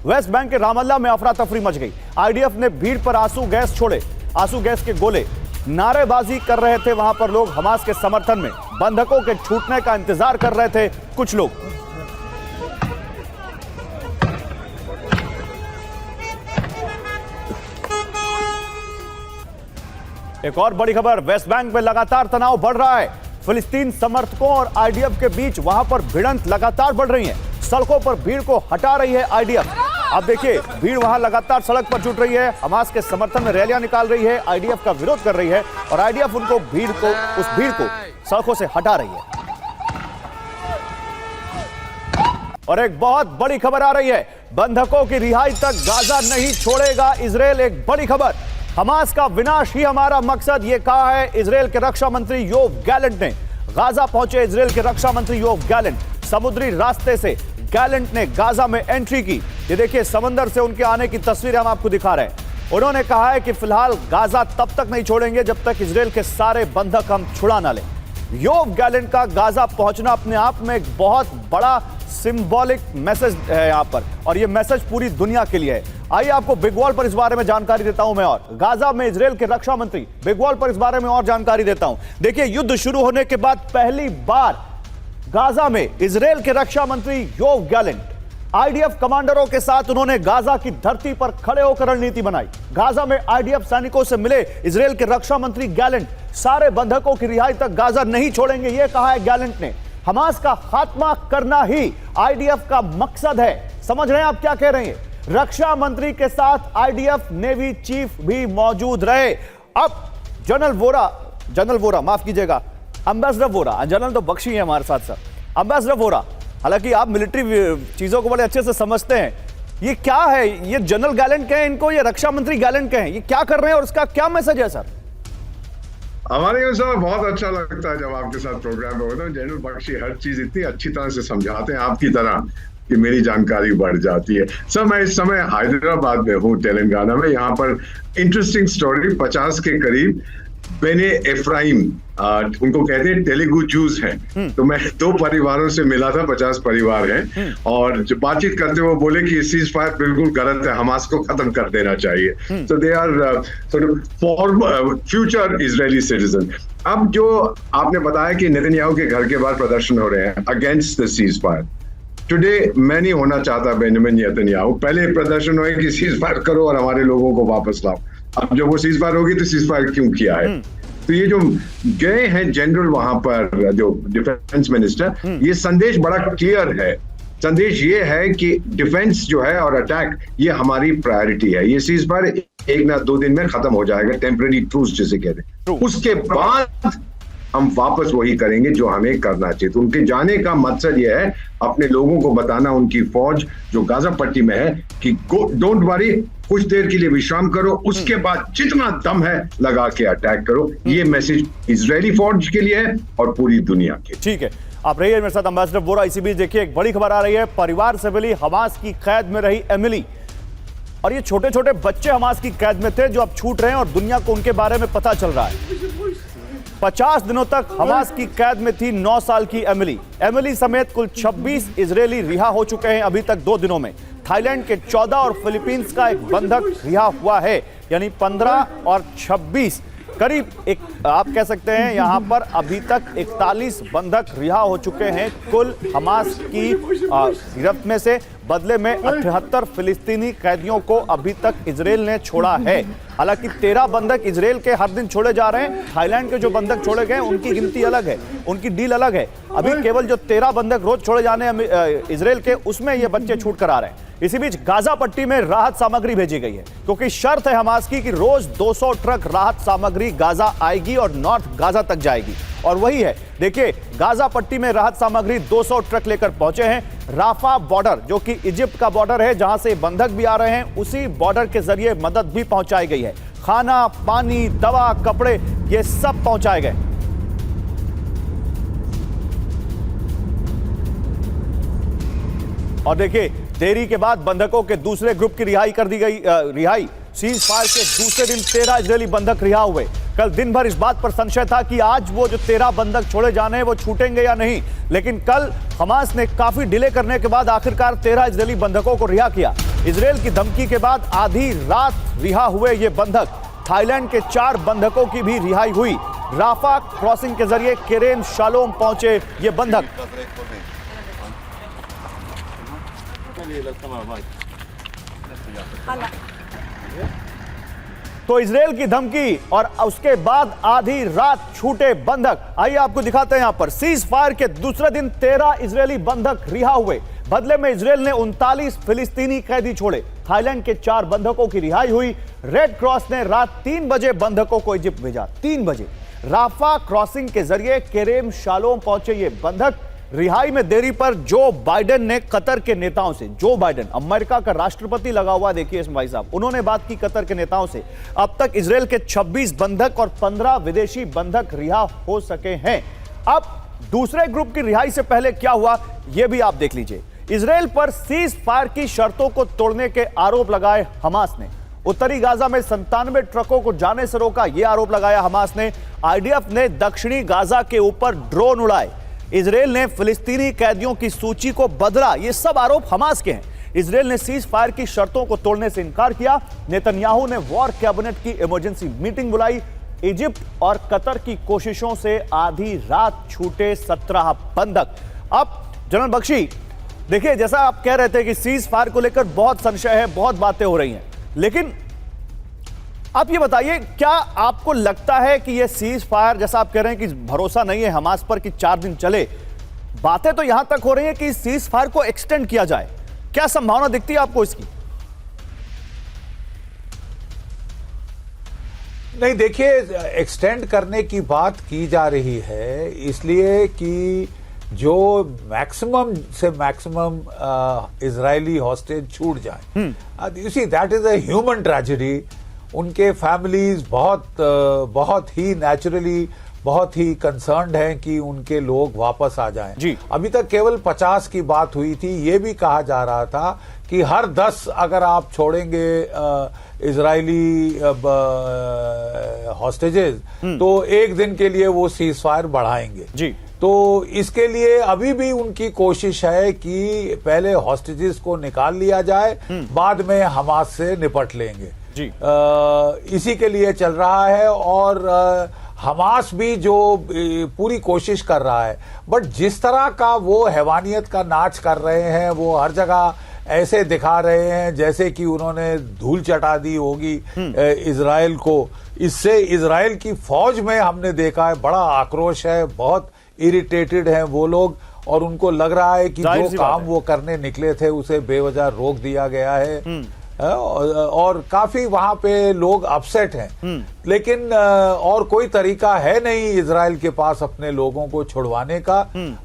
West Bank के Ramallah में अफरा तफरी मच गई। आईडीएफ ने भीड़ पर आंसू गैस छोड़े, आंसू गैस के गोले, नारेबाजी कर रहे थे वहां पर लोग। हमास के समर्थन में बंधकों के छूटने का इंतजार कर रहे थे कुछ लोग। एक और बड़ी खबर, वेस्ट बैंक में लगातार तनाव बढ़ रहा है। फिलिस्तीन समर्थकों और आईडीएफ के बीच वहां पर भिड़ंत लगातार बढ़ रही है। सड़कों पर भीड़ को हटा रही है आईडीएफ। आप देखिए, भीड़ वहां लगातार सड़क पर जुट रही है, हमास के समर्थन में रैलियां निकाल रही है, आईडीएफ का विरोध कर रही है और आईडीएफ उस भीड़ को सड़कों से हटा रही है। और एक बहुत बड़ी खबर आ रही है, बंधकों की रिहाई तक गाजा नहीं छोड़ेगा इजरायल। एक बड़ी खबर, हमास का विनाश ही हमारा मकसद, यह कहा है इजरायल के रक्षा मंत्री योव गैलेंट ने। गाजा पहुंचे इजरायल के रक्षा मंत्री योव गैलेंट, समुद्री रास्ते से गैलेंट ने गाजा में एंट्री की। ये देखिए, समंदर से उनके आने की तस्वीरें हम आपको दिखा रहे हैं। उन्होंने कहा है कि फिलहाल गाजा तब तक नहीं छोड़ेंगे जब तक इजरायल के सारे बंधक हम छुड़ा ना लें। योव गैलेंट का गाजा पहुंचना अपने आप में एक बहुत बड़ा सिंबॉलिक मैसेज है यहां पर, और यह मैसेज पूरी दुनिया के लिए है। आइए आपको बिग वॉल पर इस बारे में जानकारी देता हूं मैं, और गाजा में इजरायल के रक्षा मंत्री, बिग वॉल पर इस बारे में और जानकारी देता हूं। देखिए, युद्ध शुरू होने के बाद पहली बार गाजा में इजरायल के रक्षा मंत्री योव गैलेंट आईडीएफ कमांडरों के साथ उन्होंने गाजा की धरती पर खड़े होकर रणनीति बनाई। गाजा में आईडीएफ सैनिकों से मिले इजरायल के रक्षा मंत्री गैलेंट, सारे बंधकों की रिहाई तक गाजा नहीं छोड़ेंगे, यह कहा है गैलेंट ने। हमास का खात्मा करना ही आईडीएफ का मकसद है। समझ रहे हैं आप क्या कह रहे हैं? रक्षा मंत्री के साथ आईडीएफ नेवी चीफ भी मौजूद रहे। अब जनरल वोरा माफ कीजिएगा, एम्बेसडर वोरा, जनरल तो बख्शी है हमारे साथ सर, एम्बेसडर वोरा, हालांकि आप मिलिट्री चीजों को बड़े अच्छे से समझते हैं। ये क्या है? ये जनरल गैलेंट कहें इनको, ये रक्षा मंत्री गैलेंट कहें, ये क्या कर रहे हैं और उसका क्या मैसेज है सर? हमारे यहाँ सर बहुत अच्छा लगता है जब आपके साथ प्रोग्राम में होता है। जनरल बख्शी हर चीज इतनी अच्छी तरह से समझाते हैं आपकी तरह कि मेरी जानकारी बढ़ जाती है। सर, मैं इस समय हैदराबाद में हूँ, तेलंगाना में। यहाँ पर इंटरेस्टिंग स्टोरी, 50 के करीब बेने एफ्राइम, उनको कहते हैं तेलुगु जूस हैं। तो मैं 2 परिवारों से मिला था, 50 परिवार हैं, और जो बातचीत करते हुए बोले कि सीज फायर बिल्कुल गलत है, हमास को खत्म कर देना चाहिए। तो they are future Israeli citizen. अब जो आपने बताया कि नेतन्याहू के घर के बाहर प्रदर्शन हो रहे हैं against the cease fire, today मैं नहीं होना चाहता बेंजामिन नेतन्याहू। पहले प्रदर्शन हुए कि सीज फायर करो और हमारे लोगों को वापस लाओ। अब जब वो सीज फायर होगी तो सीज फायर क्यों किया है? तो ये जो गए हैं जनरल वहां पर, जो डिफेंस मिनिस्टर, ये संदेश बड़ा क्लियर है। संदेश ये है कि डिफेंस जो है और अटैक, ये हमारी प्रायोरिटी है। ये सीज फायर 1 ना 2 दिन में खत्म हो जाएगा, टेम्परेरी ट्रूस जिसे कहते हैं। उसके बाद हम वापस वही करेंगे जो हमें करना चाहिए। तो उनके जाने का मकसद यह है अपने लोगों को बताना, उनकी फौज जो गाजा पट्टी में है, कि डोंट वरी, कुछ देर के लिए विश्राम करो, उसके बाद जितना दम है लगा के अटैक करो। ये मैसेज इजरायली फौज के लिए है और पूरी दुनिया के। ठीक है, आप रहिए मेरे साथ एम्बेसडर वोरा। इसी बीच देखिए, एक बड़ी खबर आ रही है, परिवार से मिली हमास की कैद में रही एमिली, और ये छोटे छोटे बच्चे हमास की कैद में थे जो अब छूट रहे हैं और दुनिया को उनके बारे में पता चल रहा है। 50 दिनों तक हमास की कैद में थी 9 साल की एमिली। एमिली समेत कुल 26 इजरायली रिहा हो चुके हैं अभी तक 2 दिनों में। थाईलैंड के 14 और फिलीपींस का एक बंधक रिहा हुआ है, यानी 15 और 26, करीब एक आप कह सकते हैं यहां पर अभी तक 41 बंधक रिहा हो चुके हैं कुल हमास की गिरफ्त में से। बदले में 78 फिलिस्तीनी कैदियों को अभी तक इजरायल ने छोड़ा है। हालांकि 13 बंधक इजरायल के हर दिन छोड़े जा रहे हैं। थाईलैंड के जो बंधक छोड़े गए उनकी गिनती अलग है, उनकी डील अलग है। अभी केवल जो 13 बंधक रोज छोड़े जाने इजरायल के, उसमें ये बच्चे छूट कर आ रहे हैं। इसी बीच गाजा पट्टी में राहत सामग्री भेजी गई है, क्योंकि शर्त है हमास की कि रोज 200 ट्रक राहत सामग्री गाजा आएगी और नॉर्थ गाजा तक जाएगी, और वही है। देखिए, गाजा पट्टी में राहत सामग्री 200 ट्रक लेकर पहुंचे हैं। राफा बॉर्डर, जो कि इजिप्ट का बॉर्डर है जहां से बंधक भी आ रहे हैं, उसी बॉर्डर के जरिए मदद भी पहुंचाई गई है। खाना, पानी, दवा, कपड़े, ये सब पहुंचाए गए। और देखिए, देरी के बाद बंधकों के दूसरे ग्रुप की रिहाई कर दी गई। रिहाई सीज फायर के दूसरे दिन 13 इजरायली बंधक रिहा हुए। कल दिन भर इस बात पर संशय था कि आज वो जो 13 बंधक छोड़े जाने हैं वो छूटेंगे या नहीं, लेकिन कल हमास ने काफी डिले करने के बाद आखिरकार 13 इजरायली बंधकों को रिहा किया। इजरायल की धमकी के बाद आधी रात रिहा हुए ये बंधक। थाईलैंड के 4 बंधकों की भी रिहाई हुई। राफा क्रॉसिंग के जरिए केरेम शालोम पहुंचे ये बंधक। तो इजरायल की धमकी और उसके बाद आधी रात छूटे बंधक। आइए आपको दिखाते हैं यहां पर सीज फायर के दूसरे दिन 13 इजरायली बंधक रिहा हुए। बदले में इजरायल ने 39 फिलिस्तीनी कैदी छोड़े। थाईलैंड के 4 बंधकों की रिहाई हुई। रेड क्रॉस ने रात 3 बजे बंधकों को इजिप्ट भेजा। 3 बजे राफा क्रॉसिंग के जरिए केरेम शालोम पहुंचे ये बंधक। रिहाई में देरी पर जो बाइडेन ने कतर के नेताओं से, जो बाइडेन अमेरिका का राष्ट्रपति लगा हुआ, देखिए इस भाई साहब, उन्होंने बात की कतर के नेताओं से। अब तक इजरायल के 26 बंधक और 15 विदेशी बंधक रिहा हो सके हैं। अब दूसरे ग्रुप की रिहाई से पहले क्या हुआ यह भी आप देख लीजिए। इजरायल पर सीज फायर की शर्तों को तोड़ने के आरोप लगाए हमास ने। उत्तरी गाजा में 97 ट्रकों को जाने से रोका, यह आरोप लगाया हमास ने। आईडीएफ ने दक्षिणी गाजा के ऊपर ड्रोन उड़ाए। इजरायल ने फिलिस्तीनी कैदियों की सूची को बदला। ये सब आरोप हमास के हैं। इजरायल ने सीज फायर की शर्तों को तोड़ने से इनकार किया। नेतन्याहू ने वॉर कैबिनेट की इमरजेंसी मीटिंग बुलाई। इजिप्ट और कतर की कोशिशों से आधी रात छूटे 17 बंधक। अब जनरल बख्शी, देखिए जैसा आप कह रहे थे कि सीज फायर को लेकर बहुत संशय है, बहुत बातें हो रही हैं, लेकिन आप ये बताइए, क्या आपको लगता है कि ये सीज फायर, जैसा आप कह रहे हैं कि भरोसा नहीं है हमास पर कि 4 दिन चले, बातें तो यहां तक हो रही है कि सीज फायर को एक्सटेंड किया जाए, क्या संभावना दिखती है आपको इसकी? नहीं, देखिए, एक्सटेंड करने की बात की जा रही है इसलिए कि जो मैक्सिमम से मैक्सिमम इजरायली हॉस्टेज छूट जाए। You see, that is a human tragedy. उनके फैमिलीज बहुत ही नेचुरली बहुत ही कंसर्न्ड हैं कि उनके लोग वापस आ जाएं। जी। अभी तक केवल 50 की बात हुई थी। ये भी कहा जा रहा था कि हर 10 अगर आप छोड़ेंगे इजरायली हॉस्टेजेस तो एक दिन के लिए वो सीज फायर बढ़ाएंगे। जी। तो इसके लिए अभी भी उनकी कोशिश है कि पहले हॉस्टेजेस को निकाल लिया जाए, बाद में हमास से निपट लेंगे। जी। इसी के लिए चल रहा है और हमास भी जो पूरी कोशिश कर रहा है, बट जिस तरह का वो हैवानियत का नाच कर रहे हैं, वो हर जगह ऐसे दिखा रहे हैं जैसे कि उन्होंने धूल चटा दी होगी इजराइल को। इससे इजराइल की फौज में हमने देखा है बड़ा आक्रोश है, बहुत इरिटेटेड हैं वो लोग, और उनको लग रहा है कि जो काम वो करने निकले थे उसे बेवजह रोक दिया गया है। और काफी वहां पे लोग अपसेट हैं। लेकिन और कोई तरीका है नहीं इजराइल के पास अपने लोगों को छुड़वाने का।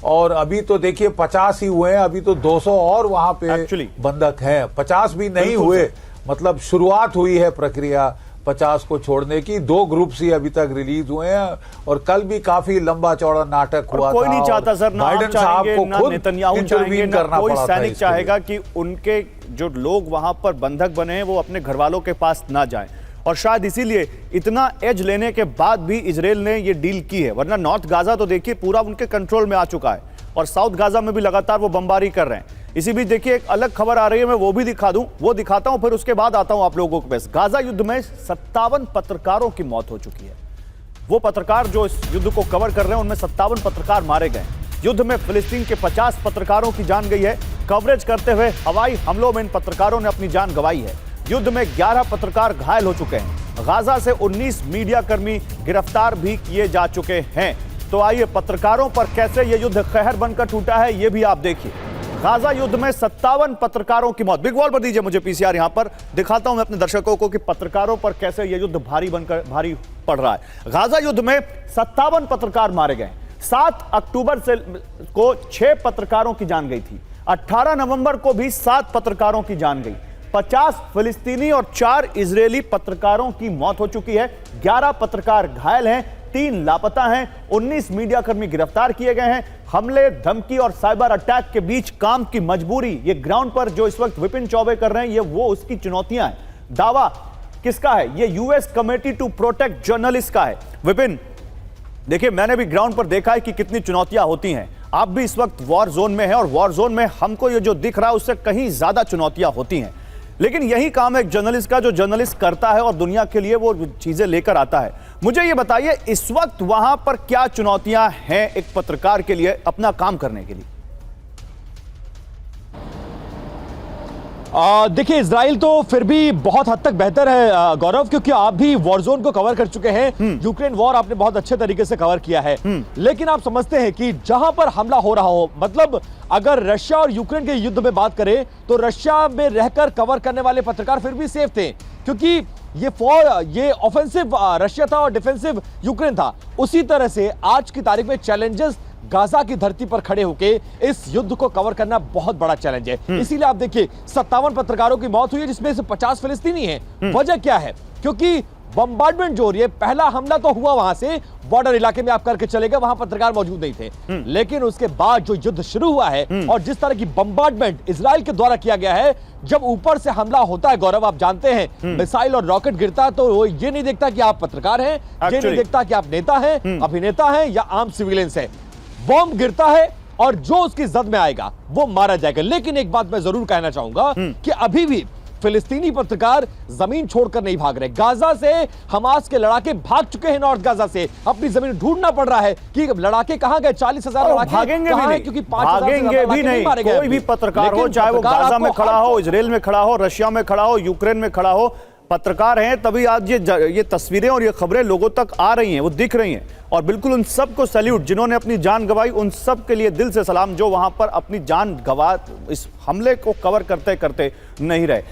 और अभी तो देखिए 50 ही हुए हैं, अभी तो 200 और वहां पे बंधक हैं। 50 भी नहीं हुए, मतलब शुरुआत हुई है प्रक्रिया 50 को छोड़ने की। 2 ग्रुप्स ही अभी तक रिलीज हुए हैं और कल भी काफी लंबा चौड़ा नाटक हुआ। कोई नहीं चाहता सर, ना बाइडेन साहब को खुद इंटरवीन करना पड़ा था। कोई सैनिक चाहेगा कि उनके जो लोग वहां पर बंधक बने हैं वो अपने घर वालों के पास ना जाएं, और शायद इसीलिए इतना एज लेने के बाद भी इजरायल ने ये डील की है। वरना नॉर्थ गाजा तो देखिए पूरा उनके कंट्रोल में आ चुका है, और साउथ गाजा में भी लगातार वो बमबारी कर रहे हैं। इसी बीच देखिए एक अलग खबर आ रही है, मैं वो भी दिखाता हूं, फिर उसके बाद आता हूं आप लोगों के पास। गाजा युद्ध में 57 पत्रकारों की मौत हो चुकी है। वो पत्रकार जो इस युद्ध को कवर कर रहे हैं, उनमें 57 पत्रकार मारे गए। युद्ध में फिलिस्तीन के 50 पत्रकारों की जान गई है। कवरेज करते हुए हवाई हमलों में इन पत्रकारों ने अपनी जान गंवाई है। युद्ध में 11 पत्रकार घायल हो चुके हैं। गाजा से 19 मीडिया कर्मी गिरफ्तार भी किए जा चुके हैं। तो आइए पत्रकारों पर कैसे यह युद्ध कहर बनकर टूटा है, यह भी आप देखिए। गाजा युद्ध में 57 पत्रकारों की मौत। बिग वॉल पर दीजिए मुझे पीसीआर, यहां पर दिखाता हूं मैं अपने दर्शकों को कि पत्रकारों पर कैसे यह युद्ध भारी पड़ रहा है। गाजा युद्ध में 57 पत्रकार मारे गए। 7 अक्टूबर से को 6 पत्रकारों की जान गई थी। 18 नवंबर को भी 7 पत्रकारों की जान गई। 50 फिलिस्तीनी और 4 इजरायली पत्रकारों की मौत हो चुकी है। 11 पत्रकार घायल हैं, 3 लापता हैं, 19 मीडियाकर्मी गिरफ्तार किए गए हैं। हमले, धमकी और साइबर अटैक के बीच काम की मजबूरी, ये ग्राउंड पर जो इस वक्त विपिन चौबे कर रहे हैं, ये वो उसकी चुनौतियां हैं। दावा किसका है? ये US committee to protect journalist का है। विपिन, देखिए मैंने भी ग्राउंड पर देखा है कि कितनी चुनौतियां होती हैं। आप भी इस वक्त वॉर जोन में हैं, और वॉर जोन में हमको ये जो दिख रहा है उससे कहीं ज्यादा चुनौतियां होती हैं। लेकिन यही काम है एक जर्नलिस्ट का, जो जर्नलिस्ट करता है और दुनिया के लिए वो चीजें लेकर आता है। मुझे ये बताइए इस वक्त वहां पर क्या चुनौतियां हैं एक पत्रकार के लिए अपना काम करने के लिए? देखिए, इजराइल तो फिर भी बहुत हद तक बेहतर है गौरव, क्योंकि आप भी वॉर जोन को कवर कर चुके हैं। यूक्रेन वॉर आपने बहुत अच्छे तरीके से कवर किया है। लेकिन आप समझते हैं कि जहां पर हमला हो रहा हो, मतलब अगर रशिया और यूक्रेन के युद्ध में बात करें तो रशिया में रहकर कवर करने वाले पत्रकार फिर भी सेफ थे, क्योंकि ये ऑफेंसिव रशिया था और डिफेंसिव यूक्रेन था। उसी तरह से आज की तारीख में चैलेंजेस गाजा की धरती पर खड़े होकर इस युद्ध को कवर करना बहुत बड़ा चैलेंज है। इसीलिए आप देखिए 57 पत्रकारों की मौत हुई है, जिसमें से 50 फिलिस्तीनी हैं। वजह क्या है? क्योंकि बम्बार्डमेंट जो हो रही है, पहला हमला तो हुआ वहां से बॉर्डर इलाके में आप करके चले गए, वहां पत्रकार मौजूद नहीं थे। लेकिन उसके बाद जो युद्ध शुरू हुआ है और जिस तरह की बम्बार्डमेंट इजराइल के द्वारा किया गया है, जब ऊपर से हमला होता है गौरव, आप जानते हैं मिसाइल और रॉकेट गिरता है तो वो ये नहीं देखता कि आप पत्रकार हैं, ये नहीं देखता कि आप नेता हैं, अभिनेता हैं या आम सिविलियंस हैं। बॉम्ब गिरता है और जो उसकी जद में आएगा वो मारा जाएगा। लेकिन एक बात मैं जरूर कहना चाहूंगा कि अभी भी फिलिस्तीनी पत्रकार जमीन छोड़कर नहीं भाग रहे। गाजा से हमास के लड़ाके भाग चुके हैं, नॉर्थ गाजा से अपनी जमीन ढूंढना पड़ रहा है कि लड़ाके कहां गए। 40,000 लड़ाके भागेंगे भी नहीं, क्योंकि भागेंगे भी नहीं। कोई भी पत्रकार हो, चाहे वो गाजा में खड़ा हो, इजराइल में खड़ा हो, रशिया में खड़ा हो, यूक्रेन में खड़ा हो, पत्रकार हैं तभी आज ये तस्वीरें और ये खबरें लोगों तक आ रही हैं, वो दिख रही हैं। और बिल्कुल उन सबको सैल्यूट जिन्होंने अपनी जान गंवाई, उन सब के लिए दिल से सलाम जो वहां पर अपनी जान गंवा इस हमले को कवर करते करते नहीं रहे।